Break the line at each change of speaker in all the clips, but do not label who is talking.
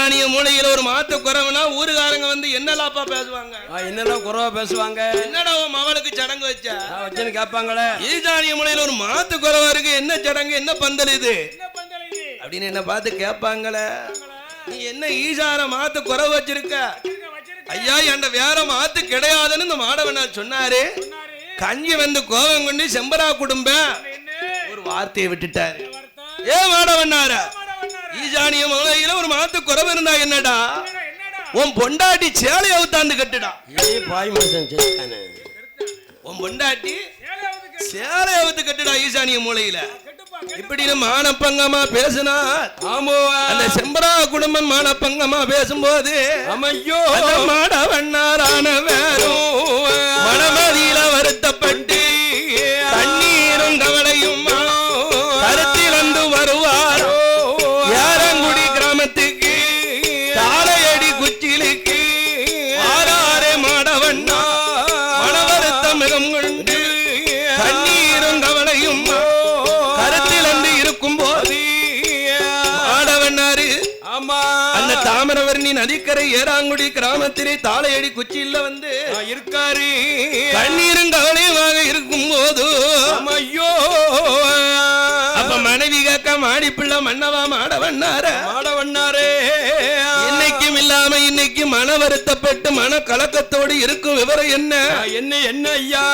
ஈசானிய மூலையில ஒரு மாத்து குறவுனா ஊருகாரங்க வந்து என்னலாப்பா பேசுவாங்க?
என்னெல்லாம் குறவா பேசுவாங்க?
என்னடா உன் மவளுக்கு சடங்கு வச்சா
வச்சுன்னு கேட்பாங்களே.
ஈசானிய மூலையில ஒரு மாத்து குறவா இருக்கு, என்ன சடங்கு, என்ன பந்தல் இது அப்படின்னு என்ன பார்த்து கேட்பாங்களே. நீ என்ன ஈசான மாத்து குறவு வச்சிருக்க? ஐயா என்கிட்ட வேற மாத்து கிடையாதுன்னு இந்த மாடவனார் சொன்னாரு. கஞ்சி வந்து கோபம் கொண்டு செம்பரா குடும்ப ஒரு வார்த்தையை விட்டுட்டாரு. ஏன் மாடவனார ஈசானிய மூலையில ஒரு மாத்து குறவு இருந்தா என்னடா, உன் பொண்டாட்டி சேலை அவுத்தாந்து கட்டுடா. உன் பொண்டாட்டி சேலை அவுத்து கட்டுடா ஈசானிய மூலையில. இப்படின்னு மானப்பங்கமா பேசுனா அந்த செம்பரா குடும்பம் மானப்பங்கமா பேசும்போது அமையோ மாடவண்ணாரான வேறும் மனமதியில வருத்தப்பட்டு தண்ணீரும் கவலையும் கருத்தில் வந்து வருவாரோ யாரங்குடி கிராமத்துக்கு தாளையடி குச்சிலுக்கு ஆறாரே மாடவண்ணா மனவருத்த மிகம் கொண்டு தண்ணீரும் கவலையும் கருத்தில் வந்து இருக்கும் போது மாடவண்ணாரு அந்த தாமிரவர்ணி நதிக்கரை ஏறாங்குடி கிராமத்திலே தாளையடி குச்சியில வந்து இருக்காரு. கண்ணீரும் கவலையுமாக இருக்கும் போது ஐயோ அப்ப மனைவி கேட்க மாடி பிள்ளை மன்னவா மாடவண்ணார மாடவண்ணாரே இன்னைக்கும் இல்லாம இன்னைக்கு மன வருத்தப்பட்டு மன கலக்கத்தோடு இருக்கும் விவரம் என்ன என்ன என்ன ஐயா?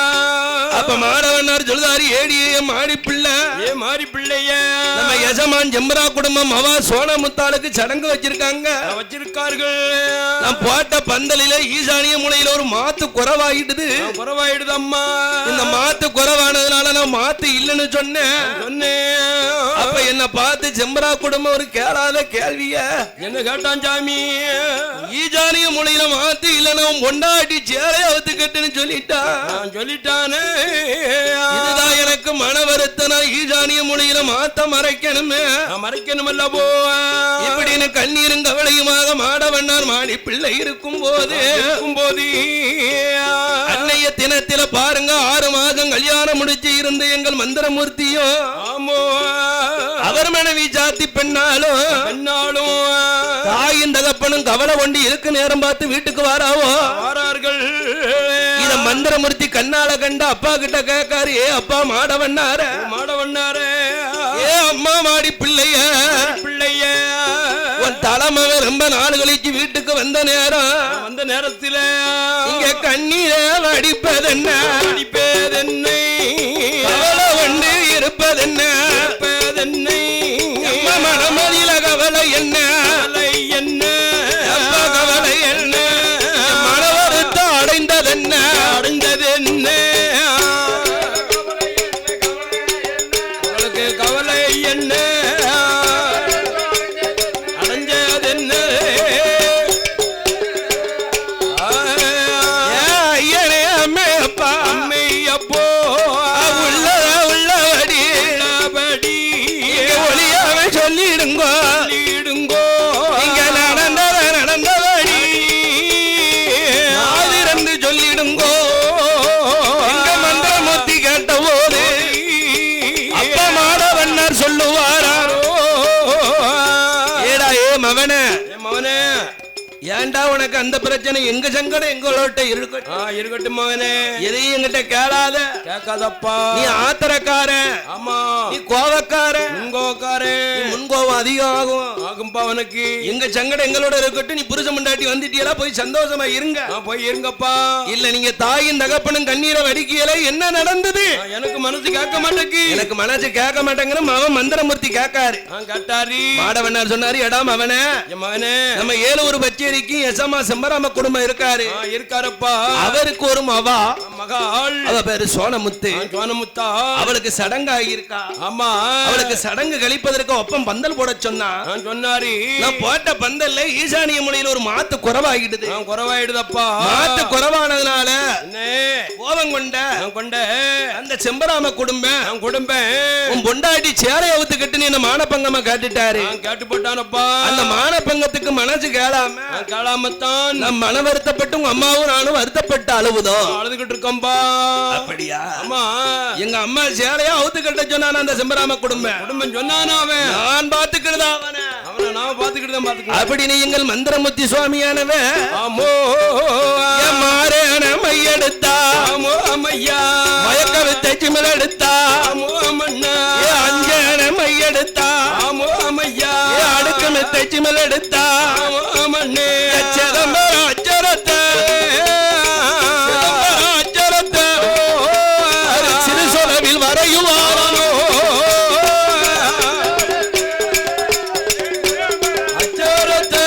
அப்ப மாடவண்ணார் சொல்லுதாரு, ஏடியே மாடி பிள்ளை மாடி பிள்ளைய நம்ம யஜமான் செம்பரா குடும்பம் அவா சோனமுத்தாளுக்கு சடங்கு வச்சிருக்காங்க வச்சிருக்கார்கள். நான் போட்ட பந்தலில ஈசானிய மூலையில ஒரு மாத்து குறவாயிடுது அம்மா. இந்த மாத்து குறவானதுனால நான் மாத்து இல்லைன்னு சொன்னேன். அப்ப என்ன பார்த்து செம்பரா குடும்பம் ஒரு கேளாத கேள்விய என்ன கேட்டான் சாமி. ஈசானிய மூலையில மாத்து இல்லைன்னா பொண்டாட்டி சேலைய அவுத்து கட்டுன்னு சொல்லிட்டானே. இதுதான் எனக்கு மன வருத்தம். ஈசானிய மூலையில மாத்த மறைக்கணும் அல்லவோ இப்படின்னு கண்ணீரும் கவலையுமாக மாடவண்ணார் மாடி பிள்ளை இருக்கும் போது அன்னைய தினத்தில பாருங்க 6 மாதம் கல்யாணம் முடிச்சு இருந்து எங்கள் மந்திரமூர்த்தியும் அவர் மனைவி ஜாத்தி பெண்ணாலும் தாயின் தகப்பனும் கவலை கொண்டு இருக்கு நேரம் பார்த்து வீட்டுக்கு வாரார்கள். இத மந்திரமூர்த்தி கண்ணால கண்ட அப்பா கிட்ட கேட்காரு, ஏ அப்பா மாடவண்ணார ஏ அம்மா மாடி பிள்ளைய உன் தலைமை ரொம்ப நாள் கழிச்சு வீட்டுக்கு வந்த நேரத்தில் இங்க கண்ணீர வடிப்பதென்ன கவலை கொண்டு இருப்பதென்ன மனமதியில கவலை என்ன கவலை என்ன மன வருத்தம் அடைந்ததென்ன உங்களுக்கு கவலை என்ன ஏண்டா உனக்கு அந்த பிரச்சனை? எங்க சங்கடம் எங்களோட்ட இருக்கட்டும் மகனே, எதையும் எங்கிட்ட கேட்காதப்பா. நீ ஆத்திரக்கார, ஆமா நீ கோவக்கார, முன்கோவம் அதிகம் ஆகும்பா உனக்கு. எங்க சங்கடம் எங்களோட இருக்கட்டும். நீ புருஷ முண்டாட்டி வந்துட்டியலா, போய் சந்தோஷமா இருங்கப்பா. இல்ல நீங்க தாயின் தகப்பனும் கண்ணீரை வடிக்கையில என்ன நடந்தது? எனக்கு மனசு கேட்க மாட்டேங்கிற அவன் மந்திரமூர்த்தி கேட்காரு. மாடவண்ணார் சொன்னாரு, எடா மவனே நம்ம ஏலூர் பச்சேரிக்கு எசமா செம்பராம குடும்பம் இருக்காருப்பா. அவருக்கு ஒரு மகள், அவ பேரு சோனமுத்தா. அவளுக்கு சடங்கு ஆகியிருக்கா. ஆமா, அவளுக்கு சடங்கு கழிப்பதற்கு ஒப்பம் பந்தல் போட சொன்னாரு. நான் போட்ட பந்தல்ல ஈசானிய மூலையில ஒரு மாத்து குறவாயிடுதப்பா. மாத்து குறவானதுனால கோபம் கொண்ட அந்த செம்பராம குடும்பம் உன் பொண்டாட்டி சேலை அவுத்து கட்டு என்ன மானப்பங்கமா கேட்டுட்டாரு. கேட்டு போட்டானப்பா. அந்த மானப்பங்கத்துக்கு மனசு கேளாமத்தான் நம் மன வருத்தப்பட்டு உங்க அம்மாவும் நானும் வருத்தப்பட்டு அழுதுகிட்டு இருக்கோம்பா. அப்படியா? ஆமா, எங்க அம்மா சேலையா அவுத்து கட்ட சொன்னான அந்த செம்பராம குடும்பம் சொன்னான. அவன் நான் பாத்துக்கிறதா அவனை
பாத்துக்கிட்டு
அப்படின்னு எங்கள் மந்திரமூர்த்தி சுவாமியானவ
ஆமோ
மாறன மையெடுத்தா
ஆமோ அம்மையா
மயக்க வித்தை சிமிழ் எடுத்தா
ஆமோ அம்மண்ணா
அஞ்சன மையெடுத்தா
ஆமோ அம்மையா
அடுக்கு வித்தை சிமிழ் எடுத்தா
ஆமோ அம்மண்ணே
சிதம்பர அச்சரத்தை சிறு சொலவில் வரையுவாரோ
அச்சரத்தை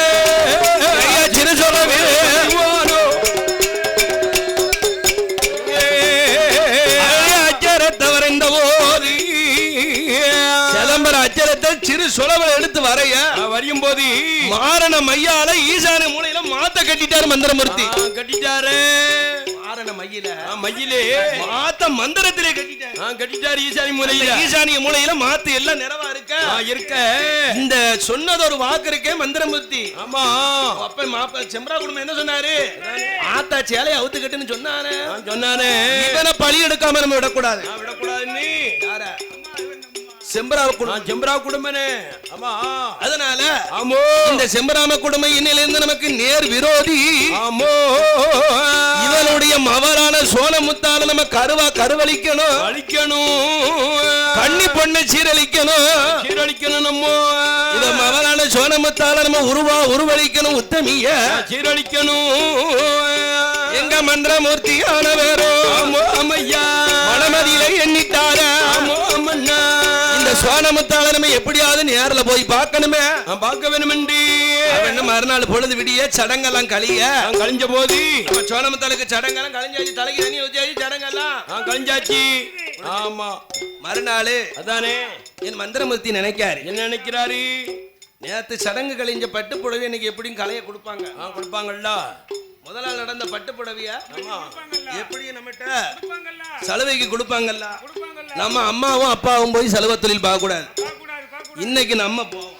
சிறு சொலவில் அச்சரத்தை வரைந்த போது சிதம்பர அச்சரத்தை சிறு சொலவில் எடுத்து வரைய
வரையும் போது
மாரண மையால ஈசான மூலையில மாத்த கட்டிட்டாரு மந்திரமூர்த்தி
கட்டிட்டாரு
மாரண மையில
மயிலே
மாத்த மந்திரத்திலே கட்டிட்டாரு
கட்டிட்டாரு ஈசானி மூலையில
ஈசானிய மூலையில மாத்து எல்லாம் நிறைவா
இருக்க
இந்த சொன்னது ஒரு வாக்கு இருக்கே மந்திரமூர்த்தி
ஆமா
அப்ப மாப்ப செம்பரா குடும்பம் என்ன சொன்னாரு ஆத்தா சேலையை அவுத்துக்கிட்டுன்னு சொன்னானே இவனை பழி எடுக்காம நம்ம விடக்கூடாது
விடக்கூடாது நீ
யார செம்பரா குடும்பம்
செம்பரா குடும்பனே ஆமா
அதனால
ஆமோ
இந்த செம்பராம குடும்பம் இன்னிலிருந்து நமக்கு நேர் விரோதி
ஆமோ
இவனுடைய மவரான சோனமுத்தால நம்ம கருவழிக்கணும் கண்ணி பொண்ணு சீரழிக்கணும்
நம்ம
இத மவரான சோனமுத்தால நம்ம உருவழிக்கணும் உத்தமிய
சீரழிக்கணும்
எங்க மந்திரமூர்த்தி ஆனவரோ
அம்மையா
மனமதியில எண்ணிட்டார இந்த சோனமுத்தால நம்ம எப்படியாவது நேர்ல போய் பார்க்கணுமே
பார்க்க வேணுமெண்டி
மறுநாள் பொழுது விடிய சடங்கெல்லாம்
கழிஞ்ச போது
சோனமுத்தாலுக்கு சடங்கெல்லாம் கழிஞ்சாச்சு தலைக்கு தண்ணி ஊத்தியாச்சு சடங்கெல்லாம்
கழிஞ்சாச்சு ஆமா
மறுநாள்
அதானே
என் மந்திரமூர்த்தி நினைக்காரு
என்ன நினைக்கிறாரு
நேத்து சடங்கு கழிஞ்ச பட்டு புடவை இன்னைக்கு எப்படியும் கலைய
கொடுப்பாங்கல்ல
முதல் நாள் நடந்த பட்டு புடவைய எப்படி நம்மகிட்ட சலுவைக்கு கொடுப்பாங்கல்ல நம்ம அம்மாவும் அப்பாவும் போய் சலுவ தொழில் பார்க்க கூடாது இன்னைக்கு நம்ம போவோம்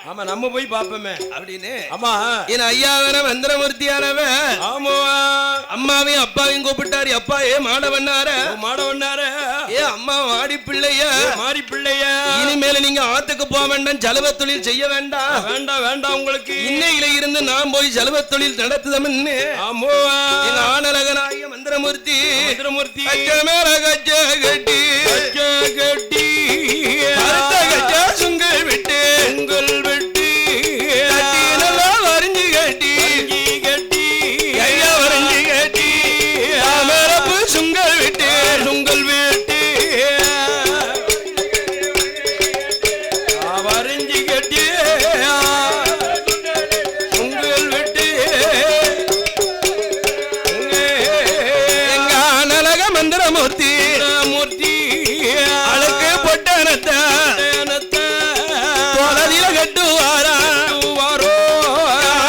ஆமா நம்ம போய் பாப்போமே
அப்படின்னு
ஆமா
என் ஐயாவன மந்திரமூர்த்தியானவ
ஆமா
அம்மாவையும் அப்பாவையும் கூப்பிட்டாரு அப்பா மாட வண்ணார அம்மா மாடி பிள்ளைய இனிமேல நீங்க ஆத்துக்கு போக வேண்டாம் சலுவ தொழில் செய்ய வேண்டாம் உங்களுக்கு இன்னையில இருந்து நான் போய் சலுவ தொழில் நடத்துதம்னு எங்க ஆனரகனாய மந்திரமூர்த்தி கட்டி சுங்கல் விட்டு நல்லா வரைஞ்சு கட்டி ஐயா வரைஞ்சு கட்டி மரப்பு சுங்கல் விட்டு
வரைஞ்சு கட்டி சுங்கல் விட்டு
எங்க அனலக மந்திரமூர்த்தி அழுக்கு பொட்டனத்தை தொலைதில கட்டுவாரா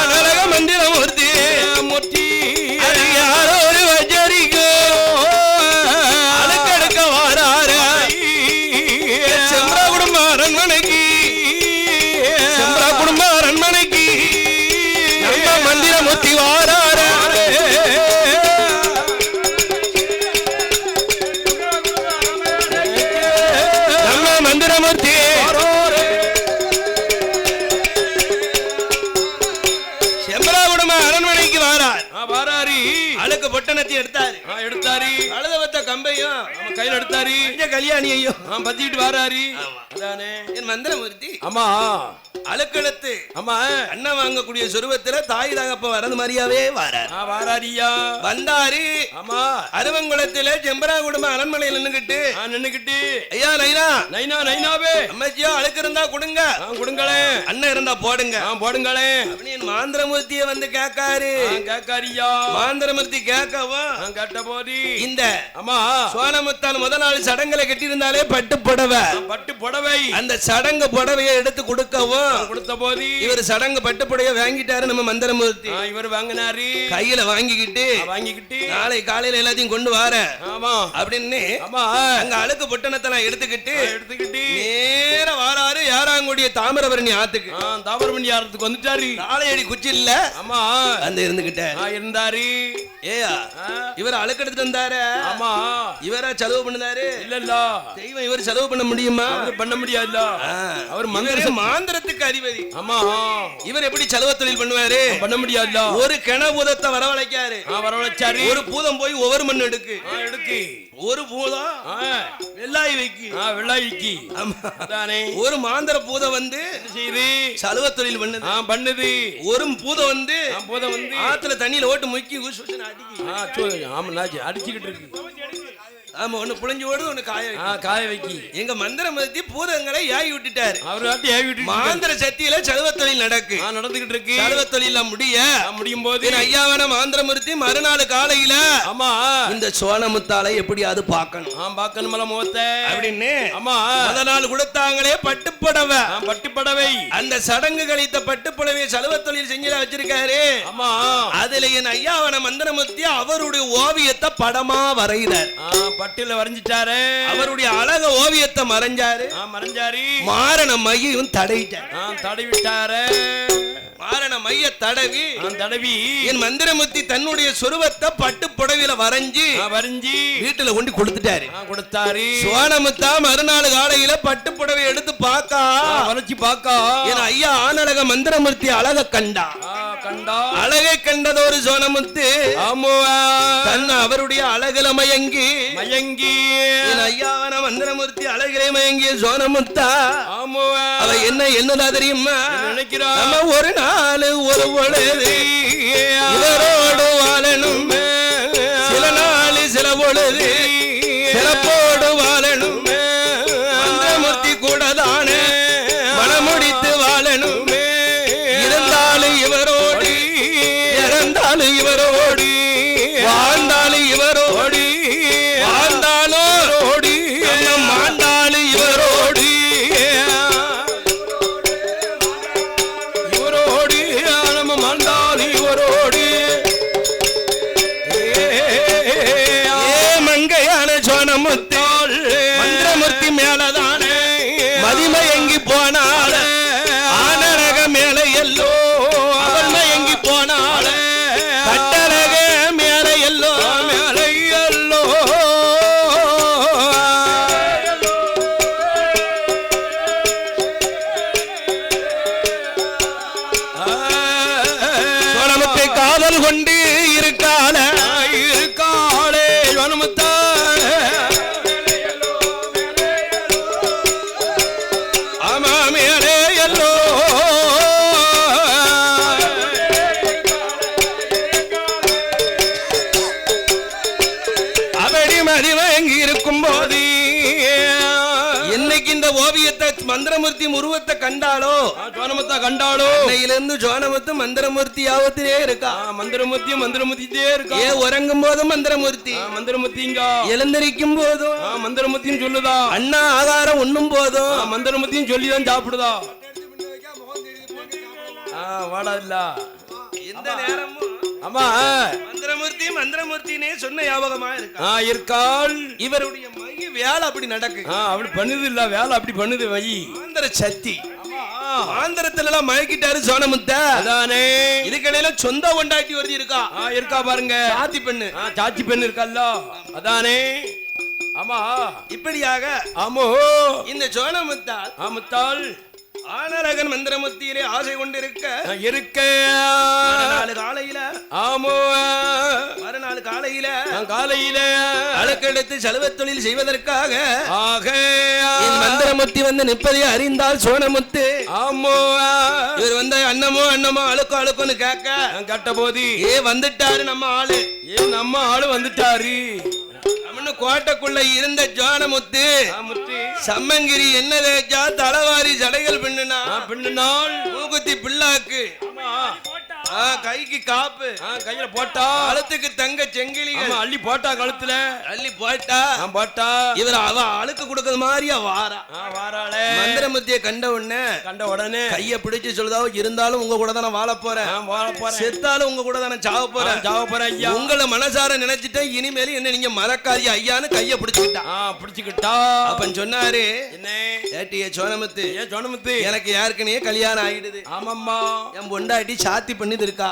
அனலக மந்திரமூர்த்தி யாரோ ஒரு வஜரிக்கு அழுக்கெடுக்க வாராரு செம்பரா குடும்ப அரண்மனைக்கு நம்ம மந்திரமூர்த்தி வாராரு நம்ம மந்திரமூர்த்தி செம்பரா குடும்ப அரண்மனைக்கு வாராரு அழுக்கு பொட்டனத்தை எடுத்தாரு அழுத வத்த கம்பையும்
கையில எடுத்தாரு
கல்யாணியையும்
பத்திட்டு வாராரு அதானே
என் மந்திரமூர்த்தி
ஆமா
அழுக்கெடுத்து
ஆமா
அண்ணன் வாங்கக்கூடிய சொருவத்துல தாய் தகப்ப வரது மாதிரியாவே
வாராரியா
வந்தாரு
ஆமா
அருவங்குளத்துல செம்பரா குடும்ப அரண்மனையில் நின்னுகிட்டு ஐயா நைனாவே அம்மாச்சியா அழுக்கு இருந்தா கொடுங்களே அண்ணன் இருந்தா போடுங்களே அப்படின்னு மாந்திரமூர்த்திய வந்து கேட்காரியா மாந்திரமூர்த்தி கேட்ட போது இந்த ஆமா சோனமுத்தால் முதல் நாள் சடங்குல கட்டி இருந்தாலே பட்டு புடவை அந்த சடங்கு புடவையை எடுத்து கொடுத்த போது இவர் சடங்கு பட்டு புடவையை வாங்கிட்டாரு நம்ம மந்திரமூர்த்தி
இவர் வாங்கினாரு
கையில வாங்கிக்கிட்டு நாளை காலையில எல்லாத்தையும் கொண்டு வார அப்படின்னு அங்க அழுக்கு பொட்டணத்தெல்லாம் எடுத்துக்கிட்டு நேர வாராரு யாராங்குடைய தாமிரபரணி ஆத்துக்கு வந்துட்டாரு நாளையடி குச்சி இல்ல ஆமா அந்த இருந்தாரு ஏயா இவர் அழுக்கு எடுத்துட்டு வந்தாரு ஆமா இவரா செலவு பண்ணுதாரு?
இல்ல
தெய்வம் இவர் செலவு பண்ண முடியுமா?
பண்ண முடியாதுல்ல. அவர்
மாந்திரத்துக்கு அதிபதி.
ஆமா,
இவர் எப்படி செலவு தொழில் பண்ணுவாரு?
பண்ண முடியாதுல்ல.
ஒரு கிணபூதத்தை வரவழைக்காரு.
வரவழைச்சாரு.
ஒரு பூதம் போய் ஒவ்வொரு மண் எடுக்கு. ஒரு பூதம் வெள்ளாய் வைக்கி.
வெள்ளாய்க்கு அதானே.
ஒரு மாந்திர பூதம் வந்து செலவு தொழில் பண்ணுது. ஒரு பூதம் வந்து ஆத்துல தண்ணியில ஓட்டு முக்கி
அடிச்சுக்கிட்டு இருக்கு.
ஆமா, ஒண்ணு புளிஞ்சு ஓடுது, ஒண்ணு
காய வைக்கி.
எங்க மந்திரமூர்த்தி பூதங்களை ஏவி விட்டுட்டாரு.
அவரு
மாந்திர சக்தியில செலவு தொழில்
நடந்துகிட்டு இருக்கு.
செலவு தொழில முடியும் போது ஐயாவான மாந்திரமூர்த்தி மறுநாள் காலையில
ஆமா
இந்த சோனமுத்தாலை எப்படி அது பார்க்கணும்
பார்க்கணுமல முகத்தை அப்படின்னு
ஆமா முத நாள் கொடுத்தாங்களே பட்டுப்படவை. அந்த சடங்கு கழித்த பட்டுப்படவை செலவு தொழில் செஞ்சு வச்சிருக்காரு.
ஆமா,
அதுல என் ஐயாவான மந்திரமூர்த்தி அவருடைய ஓவியத்தை படமா வரைகிறார்.
பட்டில வரைஞ்சிட்டாரு.
அவருடைய அழக ஓவியத்தை மறைஞ்சாரு. மாரண மையும் தடவிட்டாரு. மாரண மைய தடவி என் மந்திரமூர்த்தி தன்னுடைய சொருவத்தை பட்டு புடவையில வரைஞ்சி வீட்டுல கொண்டு கொடுத்தாரு. சோனமுத்தா மறுநாள் காலையில பட்டு புடவை எடுத்து பாக்கா என் ஐயா ஆனழக மந்திரமூர்த்தி அழக கண்டா. அழகை கண்டதொரு சோனமுத்து அவருடைய அழகுல மயங்கி என் ஐயாவான மந்திரமூர்த்தி அழகிலே மயங்கிய சோனமுத்தா அவ என்னதா தெரியுமா நினைக்கிறான்? ஒரு நாள் ஒரு பொழுது இவரோடு வாழணும், சில நாள் சில பொழுது சிறப்போடு வாழணும், மந்திரமூர்த்தி கூட தானே மனமுடித்து வாழணும், இருந்தாலும் இவரோடு இறந்தாலும் இவரோடு வாழ்ந்தாலும் இவரோடு மந்திரமூர்த்தி மேலதானே மதிமயங்கி போனால ஆனரக மேல எல்லோ அவள் மயங்கி போனால கட்டழக மேல எல்லோ சோனமுத்தை காதல் கொண்டு இருக்காளே சோனமுத்தா மந்திரமூர்த்தி உருவத்தை கண்டாலோ இருந்து சோனமுத்து மந்திரமூர்த்தி யாவத்திலே இருக்கா. மந்திரமூர்த்தியே இருக்கா. உறங்கும் போதும் மந்திரமூர்த்திங்க, எழுந்திருக்கும் போதும் மந்திரமூர்த்தியும் சொல்லுதா. அண்ணா ஆகாரம் உண்ணும் போதும் மந்திரமூர்த்தியும் சொல்லிதான் சாப்பிடுதா. வாடா இல்ல எந்த நேரமும் ஆமா மந்திரமூர்த்தினே சொன்ன ஞாபகமா இருக்காள். இவருடைய மைய வேலை அப்படி நடக்கு. அப்படி பண்ணுது இல்ல, வேலை அப்படி பண்ணுது. மை ஆந்திர சக்தி ஆந்திரத்துல எல்லாம் மயக்கிட்டாரு சோனமுத்த. அதானே இதுக்கடையில சொந்த கொண்டாட்டி வருது இருக்கா பாருங்க. சாத்தி பெண்ணு இருக்கல்ல. அதானே ஆமா. இப்படியாக ஆமோ இந்த சோனமுத்தால் ஆனரகன் மந்திரமூர்த்தியிலே ஆசை கொண்டிருக்க காலையில மறுநாள் காலையில அழுக்கெடுத்து செலவு தொழில் செய்வதற்காக மந்திரமூர்த்தி வந்து நிற்பதை அறிந்தால் சோனமுத்து இவர் வந்து அன்னமோ அழுக்குன்னு கேட்ட போது வந்துட்டாரு நம்ம ஆளு வந்துட்டாரு. கோட்டைக்குள்ள இருந்த ஜோனமுத்து சம்மங்கிரி என்ன தேய்ச்சா தலவாரி சடைகள் பின்னால் மூக்குத்தி பிள்ளாக்கு கைக்கு காப்பு கையில போட்டா கழுத்துக்கு தங்க செங்கிலி அள்ளி போட்டா கழுத்துல அள்ளி போட்டா இவர் அவ அழுக்கு கொடுக்கறது மாதிரியா வாராளே. மந்திரமூர்த்தியை கண்ட உடனே கைய பிடிச்சு சொல்லுதா, இருந்தாலும் உங்க கூட தானே வாழ போறேன், செத்தாலும் உங்க கூட தானே சாவ போறேன் ஐயா. உங்களை மனசார நினைச்சிட்டேன், இனிமேல் என்ன நீங்க மறக்காதீங்க ஐயான்னு கைய பிடிச்சுக்கிட்டா. அப்பன் சொன்னாரு, என்ன சோனமுத்து எனக்கு யாருக்குனே கல்யாணம் ஆயிடுது. ஆமாம்மா, என் பொண்டாட்டி சாத்தி பண்ணி இருக்கா.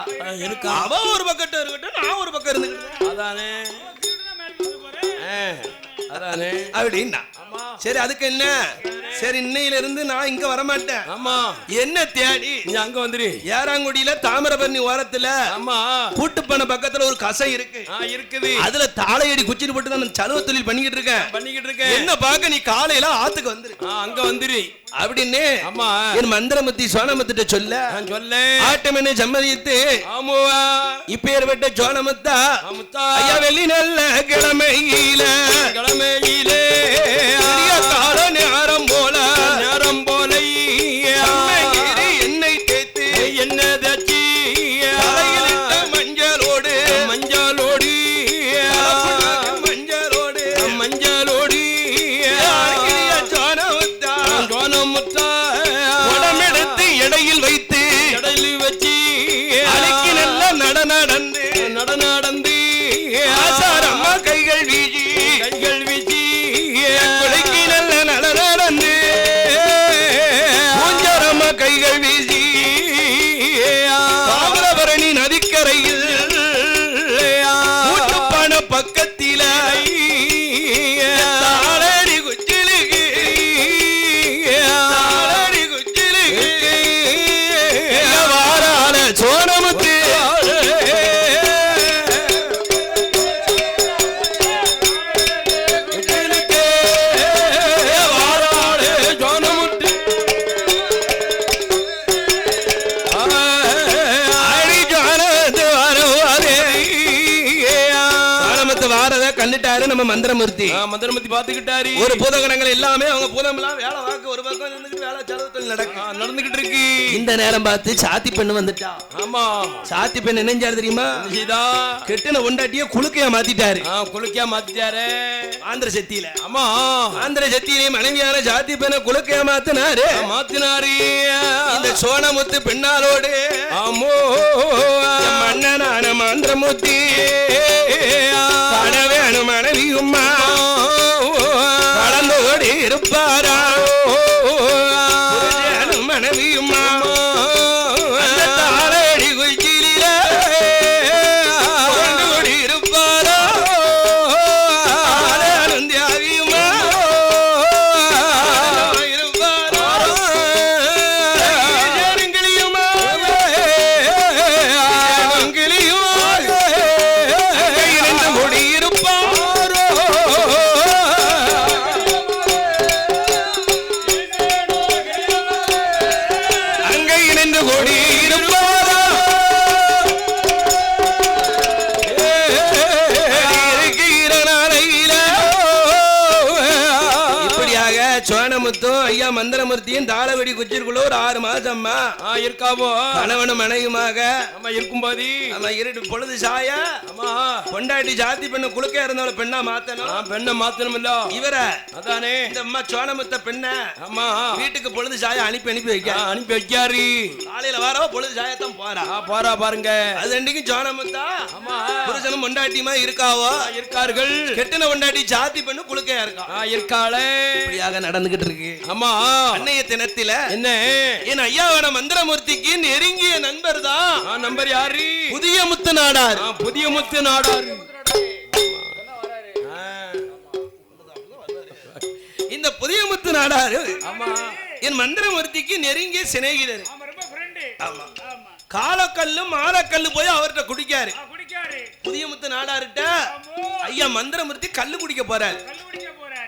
அவ ஒரு பக்கத்துல இருக்கட்டும், நான் ஒரு பக்கம் இருந்துக்கிட்டேன். அதானே
அதானே
அப்படின்னா சரி அதுக்கு என்ன சரி இன்னையில இருந்து நான் இங்க வரமாட்டேன்.
ஆமா
என்ன தேடி
நீ அங்க வந்துரு.
ஏறாங்குடியில தாமிரபரணி ஓரத்துல
ஆமா
கூட்டுப்பன பக்கத்துல ஒரு கசை இருக்கு.
இருக்குது.
அதுல தாளையடி குச்சிட்டு போட்டு தான் சலுவ தொழில் பண்ணிக்கிட்டு இருக்கேன். என்ன பாக்க நீ காலையில ஆத்துக்கு வந்துரு.
அங்க வந்துரு
அப்படின்னு
ஆமா
என் மந்திரமுத்தி சோனமுத்திட்ட சொல்ல ஆட்டமென சம்மதித்து இப்ப ஏற்பட்ட சோனமுத்தா ஐயா வெள்ளி நல்ல கிழமையில கால நேரம் போல என்னை தேத்து என்ன தச்சி மஞ்சளோடு உடமெடுத்து இடையில் வைத்து வச்சு அழைக்கு நல்ல நடந்து ஆசாரம்மா கைகள் வீசி குலைக்கு நல்ல நடந்து பூஞ்சாரம்மா கைகள் வீசி தாமிரபரணி நதிக்கரையில் கூட்டுப்பான பக்கத்தில தாளடி குச்சிலுக்கு வாரான சோனமுத்து கண்டுட்டாரு நம்ம மந்திரமூர்த்தி
பாத்துக்கிட்டாரு.
ஒரு பூதகணங்கள் எல்லாமே அவங்க பூதம் எல்லாம் வேலை வாக்கு ஒரு பக்கம் இருந்துகிட்டு வேலை செலவுகள்
நடந்துகிட்டு இருக்கு.
இந்த நேரம் பார்த்து சாத்தி பெண்ணு வந்துட்டா.
ஆமா
சாத்தி பெண் என்னஞ்சாரு தெரியுமா? கெட்டின ஒண்டாட்டிய குலுக்கையா மாத்திட்டாரு. ஆந்திர சக்தியில. ஆமா ஆந்திர சக்தியிலே மனைவியான சாத்தி பெண்ணை குலுக்கையா மாத்தினாரு. இந்த சோனமுத்து பெண்ணாலோடு மன்னனான மந்திரமூர்த்தி வேணும் மனைவியும்மா கலந்தோடி இருப்பாரா மனைவியும்மா தாரடி குச்சில இருப்பாரா தியாகியுமா இருப்பாரா கிளியுமா சோனமுத்தும் ஐயா மந்திரமூர்த்தியும் தாளவெடி குச்சிருக்குள்ள ஒரு 6 மாசம்மா இருக்காவோ கணவனும் மனைவியுமாக இருக்கும்போது இருட்டு பொழுது சாய கொண்டாட்டி ஜாதி பெண்ணு குலுக்க இருந்தவள பெண்ணா மாத்தணும் இல்ல இவர அதானே இந்த அம்மா சோனமுத்த பெண்ண அம்மா வீட்டுக்கு பொழுது சாய அனுப்பி வைக்காரு. காலையில வாரோ பொழுது சாயத்தான் போறா பாருங்க. அது அன்னைக்கு சோனமுத்தா புருஷனும் பொண்டாட்டியுமா இருக்கார்கள். கெட்டின பொண்டாட்டி ஜாதி பெண்ணு குலுக்கையா இருக்காளே இப்படியாக நடந்துகிட்டு இருக்கு. ஆமா அன்னைய தினத்தில என்ன என் ஐயாவோட மந்திரமூர்த்திக்கு நெருங்கிய நண்பர் தான். நம்பர் யாரு? புதிய முத்து நாடார். இந்த புதிய முத்து நாடார் என் மந்திரமூர்த்திக்கு நெருங்கிய சிநேகிதர். காலக்கல்லு மாலக்கல்லு போய் அவர்கிட்ட குடிக்காரு. புதிய முத்து நாடார்கிட்ட ஐயா மந்திரமூர்த்தி கல்லு குடிக்க போறாரு.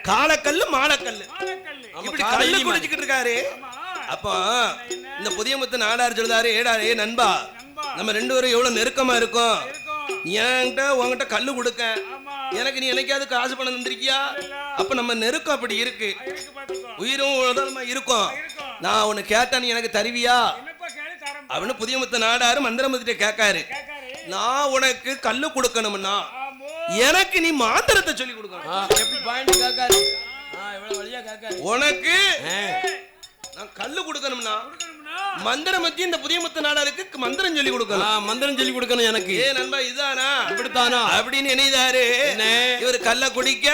காலக்கல்லு மாலக்கல்லு இப்படி கல்லு குடிச்சுக்கிட்டு இருக்காரு. அப்போ இந்த புதிய முத்து நாடார் சொல்றாரு, ஏ நண்பா நம்ம 2 பேரும் எவ்வளவு நெருக்கமா இருக்கோம். என்கிட்ட உங்ககிட்ட கல்லு கொடுக்க எனக்கு நீ என்னைக்காவது காசு பணம் தந்திருக்கியா? அப்ப நம்ம நெருக்கம் அப்படி இருக்கு, உயிரும் உடலுமா இருக்கும். நான் உன்னை கேட்டா நீ எனக்கு தருவியா அப்படின்னு புதிய முத்து நாடாரு மந்திரமூர்த்திட்ட கேட்காரு. நான் உனக்கு கல்லு கொடுக்கணும்னா எனக்கு நீ மாந்திரத்தை சொல்லி கொடுக்கணும். உனக்கு நான் கல்லு கொடுக்கணும்னா மந்திரமூர்த்தி இந்த புதிய முத்து நாடாருக்கு மந்திரம் சொல்லி கொடுக்கணும். எனக்கு ஏ நண்பா இதானா இப்படித்தானா அப்படின்னு நினைதாரு. இவர் கல்ல குடிக்க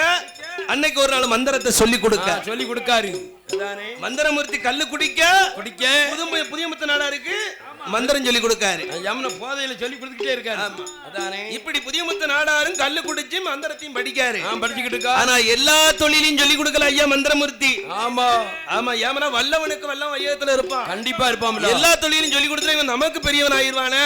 அன்னைக்கு ஒரு நாள் மந்திரத்தை சொல்லி கொடுக்காரு. மந்திரமூர்த்தி கல்லு குடிக்க புதிய முத்து நாடாருக்கு மந்திரம் சொல்லி கொடுக்காரு.
யமுன போதையில சொல்லி கொடுத்துக்கிட்டே இருக்காரு. அதானே
இப்படி புதிய முத்து நாடாரும் கல்லு குடிச்சு மந்திரத்தையும் படிக்காரு.
படிச்சுக்கிட்டு இருக்கா.
ஆனா எல்லா தொழிலையும் சொல்லி கொடுக்கல ஐயா மந்திரமூர்த்தி.
ஆமா
ஆமா, ஏமனா வல்லவனுக்கு வல்லம் வையத்துல இருப்பான்.
கண்டிப்பா இருப்பான்.
எல்லா தொழிலையும் சொல்லி கொடுத்தா இவன் நமக்கு பெரியவன் ஆயிருவானே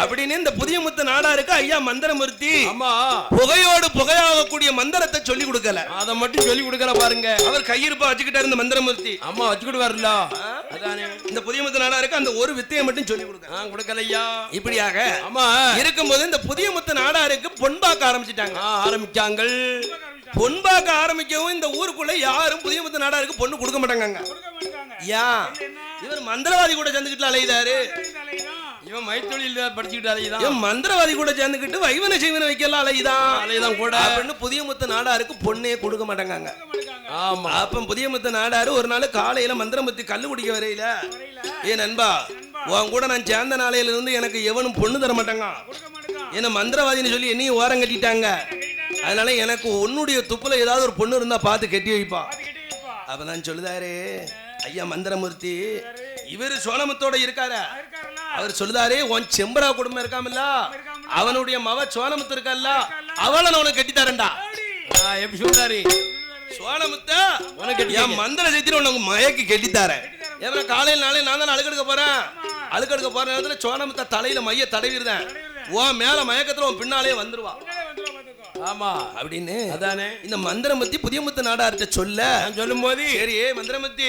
அப்படின்னு இந்த புதிய முத்து நாடாருக்கு ஐயா மந்திரமூர்த்தி
ஆமா
புகையோடு புகையாகக்கூடிய மந்திரத்தை சொல்லி கொடுக்கல.
அதை மட்டும் சொல்லி கொடுக்கல பாருங்க.
அவர் கையிருப்பா வச்சுக்கிட்டாரு இந்த மந்திரமூர்த்தி.
அம்மா வச்சுக்கிட்டு வரல. அதானே
இந்த புதிய முத்து நாடாருக்கு அந்த ஒரு வித்தையை மட்டும் சொல்லி கொடுக்க
கொடுக்கலையா.
இப்படியாக
ஆமா
இருக்கும்போது இந்த புதிய முத்து நாடாருக்கு பொன்பாக்க ஆரம்பிச்சிட்டாங்க.
ஆரம்பிச்சாங்க.
பொன்பாக்க ஆரம்பிக்கவும் இந்த ஊருக்குள்ள யாரும் புதிய முத்து நாடாருக்கு பொண்ணு கொடுக்க மாட்டாங்க. ஏன்? இவர் மந்திரவாதி கூட சேர்ந்துக்கிட்டு அலையுதாரு.
இவன் மைத்தொழில் படிச்சுக்கிட்டு அலையுதான்.
மந்திரவாதி கூட சேர்ந்துக்கிட்டு வைவன செய்வன வைக்கலாம் அலையுதான்
கூட
அப்படின்னு புதிய முத்து நாடாருக்கு பொண்ணே கொடுக்க மாட்டாங்க.
ஆமா
அப்ப புதிய முத்து நாடாரு ஒரு நாள் காலையில மந்திரமுத்தி கல்லு குடிக்க வரையில, ஏ நண்பா உன் கூட நான் சேர்ந்த நாளையில இருந்து எனக்கு எவனும் பொண்ணு தர மாட்டாங்க. என்ன மந்திரவாதின்னு சொல்லி என்னையும் ஓரம் கட்டிட்டாங்க. அதனால எனக்கு உன்னுடைய துப்புல ஏதாவது ஒரு பொண்ணு இருந்தா பார்த்து கட்டி வைப்பா. அப்பதான் சொல்லுதாரு ஐயா மந்திரமூர்த்தி, இவரு சோனமுத்தோட இருக்காரு. அவர் சொல்லுதாரு உன் செம்பரா குடும்பம் இருக்காமல்ல, அவனுடைய மவ சோனமுத்து இருக்கல்ல, அவளை நான் உனக்கு கட்டித்தாரண்டா.
எப்படி சொல்றாரு?
சோனமுத்த என் மந்திர செய்தி உனக்கு மயக்கி கட்டித்தாரேன். ஏன்னா காலையில் நாளே நான் தான் அழுக்கெடுக்க போறேன். அழுக்கெடுக்க போற நேரத்துல சோனமுத்த தலையில மைய தடவிடுறேன். உன் மேல மயக்கத்துல உன் பின்னாலே வந்துருவா.
ஆமா
அப்படின்னு
அதானே
இந்த மந்திரமத்தி புதிய முத்து நாடார்ட்ட சொல்ல
சொல்லும் போது,
சரி மந்திரமத்தி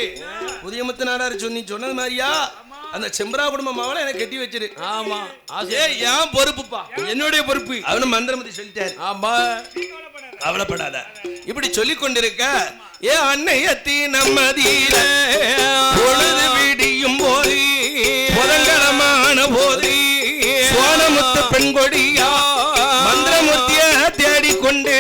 புதிய முத்து நாடார் சொன்னி சொன்னது மாதிரியா அந்த செம்பரா குடும்பம் அவளை எனக்கு கட்டி வச்சிரு.
ஆமா
ஏன் பொறுப்புப்பா, என்னுடைய பொறுப்பு அவனு மந்திரமத்தி சொல்லிட்டாரு.
ஆமா
கவலைப்படாத. இப்படி சொல்லிக் கொண்டிருக்க ஏ அன்னையத்தி நம்மதீர பொழுது விடியும் போது புதன்கிழமான போது சோனமுத்து பெண் கொடியா மந்திரமூர்த்திய தேடிக்கொண்டு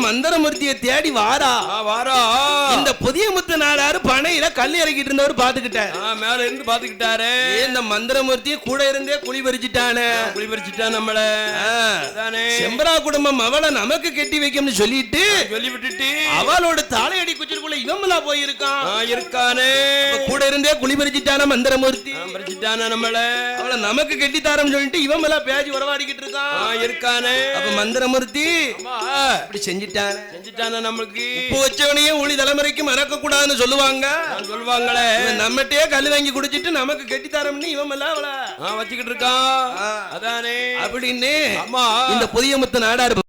மந்திரமூர்த்தியை தேடி வாரா. இந்த புதிய முத்து நாடாரு பனையில கல் இறக்கிட்டு இருந்தவர் பாத்துக்கிட்டாரு.
மேல இருந்து பாத்துக்கிட்டாரு.
இந்த மந்திரமூர்த்தியை கூட இருந்தே குழி பறிச்சுட்டானே.
நம்மள
செம்பரா குடும்பம் அவளை நமக்கு கட்டி வைக்கும்னு சொல்லி
விட்டுட்டு
அவளோட தாளையடி குச்சிக்குள்ள இவங்களா போயிருக்கான்.
இருக்கானே
கூட இருந்தே குழி பறிச்சுட்டான மந்திரமூர்த்தி.
பறிச்சுட்டான நம்மள
அவளை நமக்கு கட்டி தாரம் சொல்லிட்டு இவன் எல்லாம் பேஜ் உறவாடிக்கிட்டு இருக்கான்.
இருக்கானே
அப்ப மந்திரமூர்த்தி இப்படி செஞ்சுட்டான
நமக்கு
உப்பு வச்சவனையும் ஊழி தலைமுறைக்கு மறக்க கூடாதுன்னு சொல்லுவாங்களே. நம்மகிட்டே கல் வாங்கி குடிச்சிட்டு நமக்கு கெட்டித்தாரம்னு இவன் எல்லாம் அவளை
வச்சுக்கிட்டு இருக்கான். அதானே
அப்படின்னு இந்த புதிய முத்து நாடார்